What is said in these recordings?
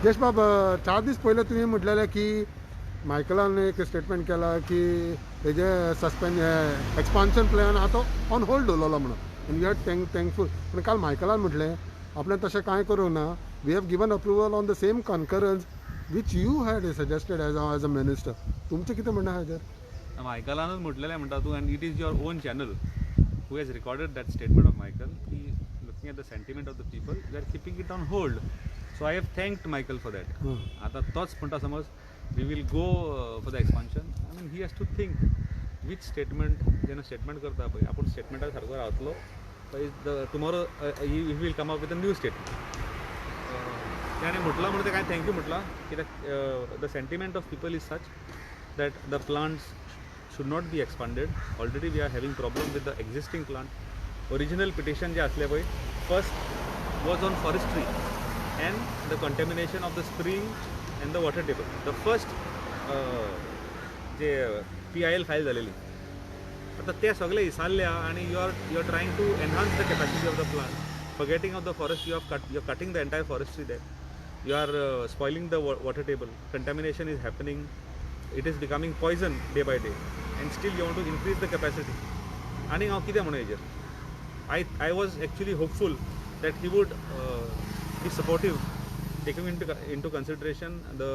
यश बाब 4 दीस पयले तुवें म्हटलेलें की मायकलान एक स्टेटमेंट केला की तेजे एक्सपान्शन प्लॅन आहा तो ऑन होल्ड दवरलो म्हणून आनी वी आर थँकफूल. पूण काल मायकलान म्हटलें आपणें तशें कांय करूंक ना, we have given approval on the same concurrence which you had suggested as a minister. तुमचें कितें म्हणणें आहा हाजेर? मायकलानच म्हटलेलें म्हणटा तूं, and it is your own channel who has recorded that statement of Michael की looking at the sentiment of the people we are keeping it on hold. So I have thanked Michael for that. आतां तोच म्हणटा समज we will go for the expansion, I mean he has to think which statement. जेन्ना statement करता पळय आपूण स्टेटमेंटार सारको रावतलो पळय, tomorrow he will come up with a new statement. ताणें म्हटलां म्हणून ते कांय थँक्यू म्हटलां, कित्याक the sentiment of people is such that the plants should not be expanded. Already we are having problem with the existing plant. Original petition जे असले पळय first was on forestry and the contamination of the spring and the water table. The first जे PIL file जालेली आता ते सगळे इसारल्या आणि you are trying to enhance the capacity of the plant, forgetting of the forest. You are cutting the entire forestry there. You are spoiling the water table. Contamination is happening. It is becoming poison day by day, and still you want to increase the capacity. आणि हांव कितें म्हणूं हेजेर, I was actually hopeful that he would be supportive, taking into consideration the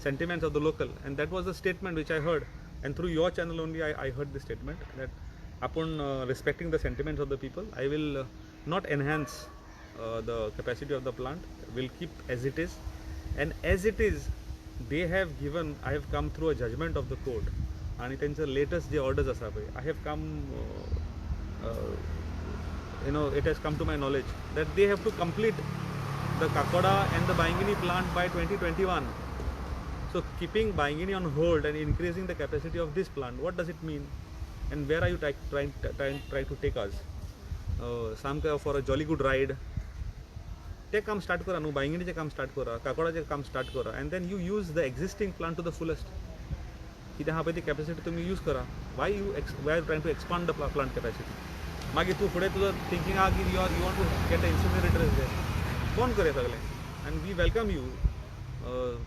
sentiments of the local, and that was the statement which I heard, and through your channel only I heard the statement that upon respecting the sentiments of the people, I will not enhance the capacity of the plant, will keep as it is. And as it is, they have given, I have come through a judgment of the court, आणि त्यांचं latest जे orders आसा पळय, I have come it has come to my knowledge that they have to complete the Kakoda and the Baingini plant by 2021. So keeping Baingini on hold and increasing the capacity of this plant, what does it mean, and where are you trying to take us? Some for a jolly good ride. ते काम start करा न्हू, बांयगिणीचें काम start करा, काकोडाचें काम start करा, and then you use the existing plant to the fullest. कितें आहा पळय ती कॅपॅसिटी तुमी यूज करा. Why you are trying to expand the plant capacity. मागीर तूं फुडें तुजो थिंकींग आहा की you want to get a incinerator there, बंद कर हें सगळें, आनी वी वेलकम यू.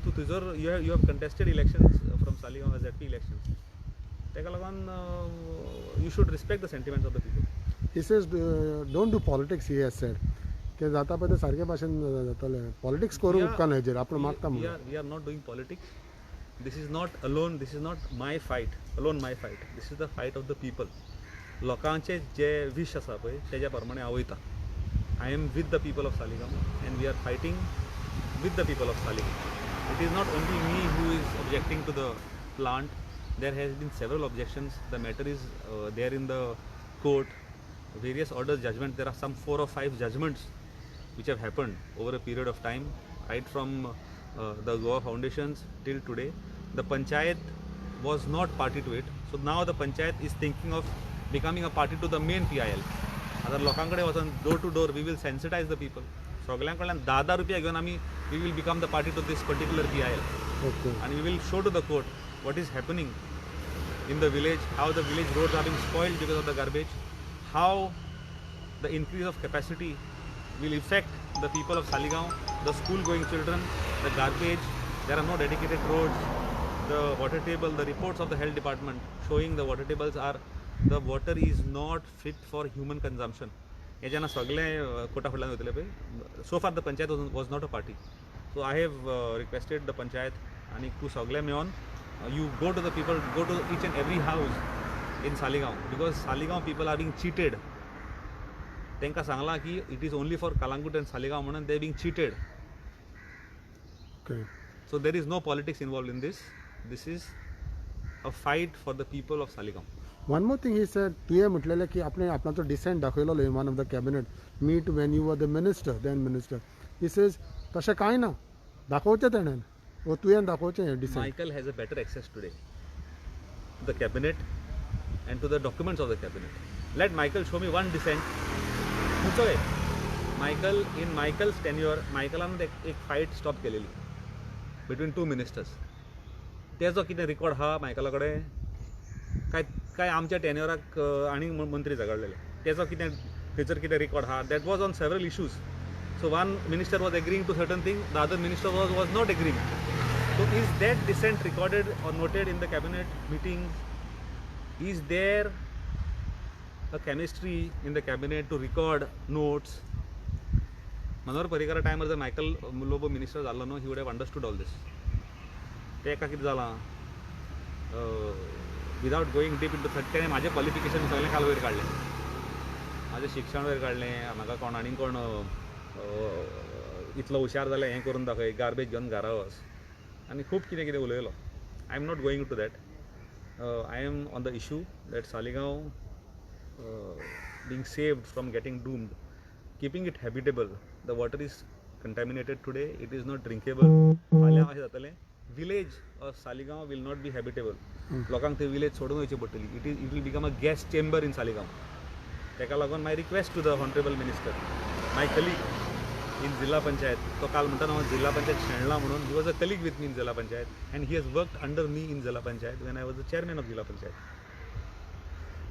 तूं तुजो you have contested elections from Saligao as ZP elections. ताका लागून you should respect the sentiments of the people. He says don't do politics, he has said की जाता पळय ते सारके भाशेन जातलें. पॉलिटिक्स करूंक उपकार न्हय हेजेर, आपूण मागता म्हणून. We are not doing politics. This is not alone, this is not my fight, this is the fight of the people. लोकांचे जे विश आसा पळय तेज्या प्रमाणे हांव वयता. I am with the people of Saligaon, and we are fighting with the people of Saligaon. It is not only me who is objecting to the plant. There has been several objections. The matter is there in the court. Various orders, judgment. There are some 4 or 5 judgments which have happened over a period of time, right from the Goa foundations till today. The panchayat was not party to it, so now the panchayat is thinking of becoming a party to the main PIL. आता लोकांकडे वचून door to door we will sensitize the people. सगळ्यां कडल्यान 10,000 रुपया घेवन आमी we will become the party to this particular PIL. And we will show to the court what is happening in the village, how the village roads are being spoiled because of the garbage, how the increase of capacity will affect the people of Saligaon, the school going children, the garbage. There are no dedicated roads, the water table, the reports of the health department showing the water tables are, the water is not fit for human consumption. हे जेन्ना सगळे Carta फुडल्यान वयतले पळय, so far the panchayat was not a party. So I have requested the panchayat, आनी तूं सगळे मेळोन you go to the people, go to each and every house in Saligaon, because Saligaon people are being cheated. तांकां सांगलां की it is only for Kalangut and Saligaon म्हणून they are being cheated. Okay. So there is no politics involved in this. This is a fight for the people of Saligaon. One more thing he said, तुवें म्हटलेलें की आपणाचो dissent दाखयलो in one of the cabinet meet when you were the minister, then minister. He says तशें कांय ना, दाखोवचें ताणें, वो तुवें दाखोवचें हें dissent. Michael has a better access today to the cabinet and to the documents of the cabinet. Let Michael show me one dissent. खंयचो Michael, in Michael's tenure, Michaelan एक फायट स्टॉप केलेली between 2 ministers. तेजो कितें record आहा मायकला कडेन काय आमच्या टेन्युराक आनी मंत्री झगडलेले तेजो कितें थंयसर कितें रिकॉर्ड आहा. That was on several issues. So one minister was agreeing to certain things, the other minister was not agreeing. So is that dissent recorded or noted in the cabinet meeting? Is there a chemistry in the cabinet to record notes? Manohar Parrikar time जर Michael Lobo minister झालो न्हू, he would have understood all this. तेका कितें जालां, without going deep into तेणें म्हाजें qualification सगळें काल वयर काडलें, म्हाजें शिक्षण वयर काडलें, म्हाका कोण आनी कोण इतलो हुशार जालें हें करून दाखय, गार्बेज घेवन घरा वच, आनी खूब कितें कितें उलयलो. I am not going to that. I am on the issue that Saligao being saved from getting doomed, keeping it habitable. The water is contaminated today, it is not drinkable. फाल्यां अशें जातलें, village of Saligaon will not be habitable. लोकांक ते village सोडून वयची पडटली. It will become a gas chamber in Saligaon. तेका लागून my request to the honorable minister, my colleague in Zilla Panchayat, तो काल म्हणटा हांव जिल्हा पंचायत शेणला म्हणून, he was a colleague with me in Zilla Panchayat and he has worked under me in Zilla Panchayat when I was the chairman of Zilla Panchayat.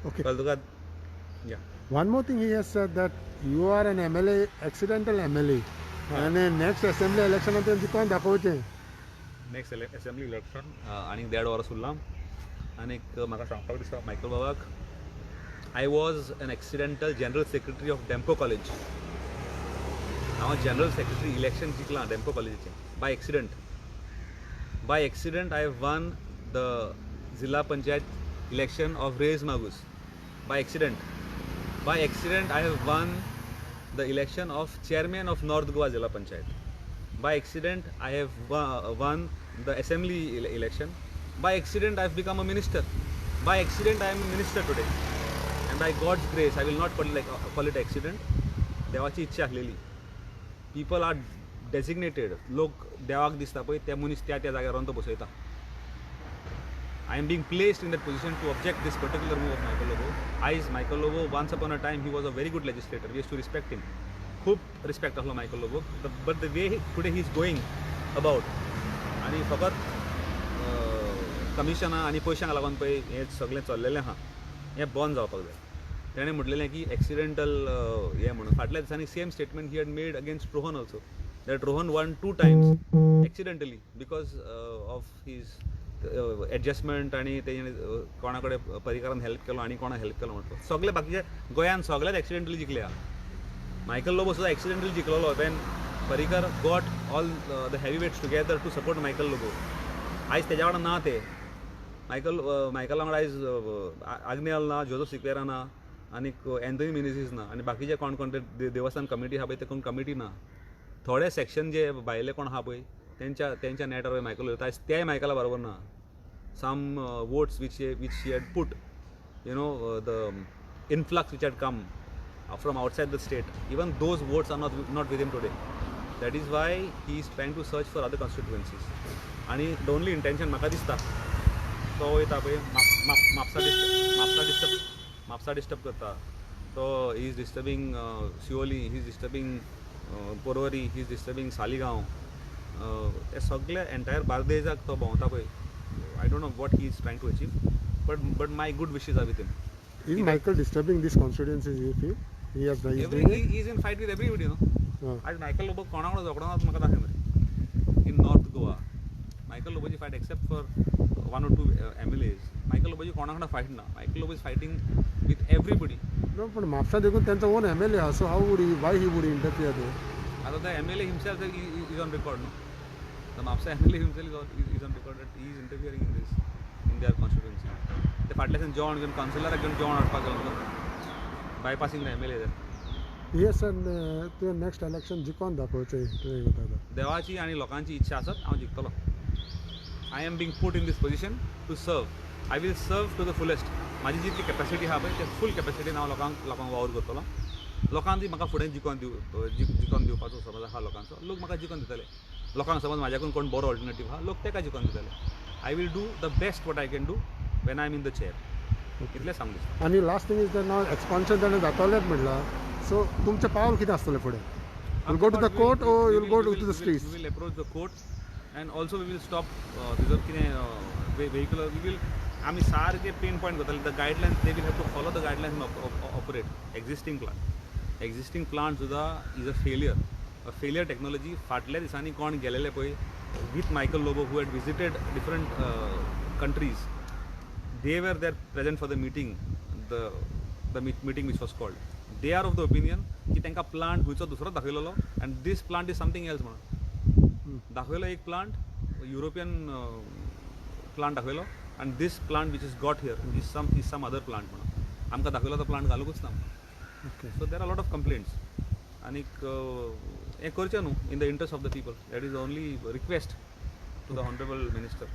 Okay. कळ्ळें तुका? Yeah. One more thing he has said that you are an MLA, accidental MLA, and next assembly election तुवें जिखोवन दाखोवचें. Next assembly election आनीक 1.5 वरां उरलां. आनीक म्हाका सांगपाक दिसता मायकल बाबाक, I was an accidental general secretary of Dempo college. हांव जनरल सेक्रेटरी इलेक्शन जिखलां डेम्पो कॉलेजीचें by accident. By accident I have won the zilla panchayat election of Reis Magos. By accident. By accident, I have won the election of chairman of North Goa Zilla Panchayat. By accident, I have won the assembly election. By accident, I have become a minister. By accident, I am a minister today. And by God's grace, I will not call it accident. देवाची इच्छा आसलेली. People are designated. लोक देवाक दिसता पळय ते मनीस त्या जाग्यार व्हरून तो बसयता. I am being placed in that position to object this particular move of Michael Lobo. Michael Lobo, once upon a time, he was a very good legislator. We used to respect him. खूप respect असलो Michael Lobo. But the way today he is going about, आणि फकत कमिशनां आनी पयशांक लागून पळय हें सगळें चल्लेलें आहा, हें बंद जावपाक जाय. तेणें म्हटलेलें की एक्सिडेंटल हें म्हणून. फाटल्या दिसांनी same statement he had made against Rohan also, that Rohan won 2 times accidentally because of his adjustment आनी तेणें कोणा कडेन परिकारान हेल्प केलो आनी कोणा हेल्प केलो म्हणटलो. सगळे बाकीचे गोंयान सगळ्यात एक्सिडेंटली जिखले आहा. मायकल लोबो सुद्दां एक्सिडेंटली जिखलोलो when Parrikar got all the heavy weights together to support Michael Lobo. आयज तेज्या वांगडा ना ते. मायकला वांगडा आयज आग्नेल ना, जोझफ सिक्वेरा ना, आनीक एंथनी मिनेझीस ना, आनी बाकीचे कोण कोण ते देवस्थान कमिटी आहा पळय ते कोण कमिटी ना. थोडे सेक्शन जे भायले कोण आहा पळय तेंच्या नेटार मायकल उलयता, आयज तेय मायकला बरोबर ना. Some votes which he had put, the influx which had come from outside the state, even those votes are not with him today. That is why he is trying to search for other constituencies. आणि the only intention म्हाका दिसता तो वयता पळय Mapusa disturb करता. तो he is disturbing Siolim, he is disturbing Porvorim, he is disturbing Saligao. हे सगळे एंटायर बार्देजाक तो भोंवता पळय. I don't know what he is trying to achieve, but my good wishes are with him. Is Michael disturbing these constituencies, you feel? He is in fight with everybody, As Michael Lobo कोणा वांगडा झगडो ना म्हाका दाखय मरे. In North Goa, Michael Loboji fight except for 1 or 2 MLAs. Michael Loboji कोणा वांगडा fight ना. Michael Lobo is fighting with everybody. No, but Mapusa देखून त्यांचा own MLA आहा, so why he would interfere there? आता the MLA himself is on record, no? The Mapsa MLA himself is on record that he is interfering in their constituency. The फाटल्यान जेवण घेवन कावन्सिलराक घेवन जेवण हाडपाक गेलो, bypassing the MLA there. Yes, and तुवें next election जिखोवन दाखोवचें तुवें म्हणटा. देवाची आनी लोकांची इच्छा आसत हांव जिखतलो. I am being put in this position to serve. I will serve to the fullest. म्हाजी जितली कॅपॅसिटी आहा पळय ते फूल कॅपॅसिटीन हांव लोकांक वावर करतलो. लोकांनी म्हाका फुडें जिखोवन दिवपाचो समज आहा लोकांचो, लोक म्हाका जिखोवन दितले. लोकांक समज म्हाज्याकून कोण बरो ऑल्टरनेटीव आहा, लोक तेका जिखोवन दितले. I will do the best what I can do when I am in the chair. इतलें सांग दिसता. आनी लास्ट थिंग इज दॅट नाव एक्सपान्शन ताणें जातलेंच म्हणलां, सो तुमचें पावल कितें आसतलें फुडें? You'll go to the court or you'll go to the streets? We will approach the court and also we will stop जर कितें vehicular, we will आमी सारके पेन पॉयंट करतले. The guidelines they will have to follow the guidelines operate. Existing plant सुद्धा is a failure. Failure technology फाटल्या दिसांनी कोण गेलेले पळय with Michael Lobo who had visited different countries they were there present for the meeting meeting which was called. They are of the opinion की त्यांका plant हुयचो दुसरो दाखयलेलो and this plant is something else म्हणून दाखयलो एक प्लांट युरोपियन प्लांट दाखयलो and this plant which is got here is some other plant म्हणून आमकां दाखयलो तो प्लांट घालूंकूच ना okay so there are a lot of complaints आनीक हें करचें न्हू in the interest of the people. That is the only request to the honorable minister.